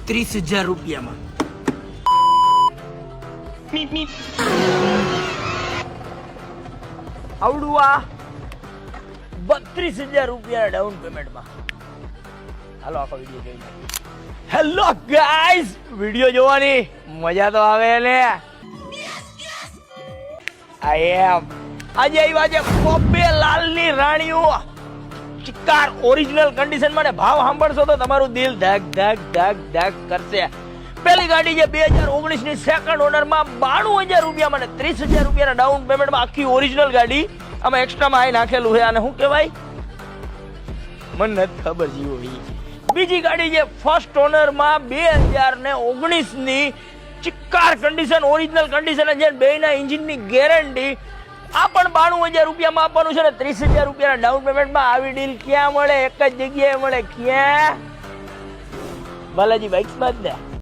30,000 રૂપિયામાં. આવડું આ 32,000 રૂપિયા ડાઉન પેમેન્ટમાં. હાલો આખો વિડીયો જોઈ લો. હેલો ગાઈઝ, વિડીયો જોવાની મજા તો આવે ને. આઈ એમ આજે આવ્યા છે પોપે લાલની રાણીઓ ચિક્કાર ઓરિજિનલ કન્ડિશનમાં ને ભાવ સાંભળશો તો તમારું દિલ ધક ધક ધક ધક કરશે. પેલી ગાડી છે 2019 ની સેકન્ડ ઓનરમાં 92,000 રૂપિયામાં ને 30,000 રૂપિયાના ડાઉન પેમેન્ટમાં આખી ઓરિજિનલ ગાડી. આમાં એક્સ્ટ્રામાં આઈ નાખેલું છે અને શું કહેવાય મને નથી ખબર જીવો. બીજી ગાડી છે ફર્સ્ટ ઓનરમાં 2019 ની ચિક્કાર કન્ડિશન ઓરિજિનલ કન્ડિશન છે, બેયના એન્જિનની ગેરંટી. આ પણ 92,000 રૂપિયામાં આપવાનું છે ને 30,000 રૂપિયાના ડાઉન પેમેન્ટમાં. આવી ડીલ ક્યાં મળે? એક જ જગ્યાએ મળે. ક્યાં? બાલાજી બાઇક્સમાં જ ને.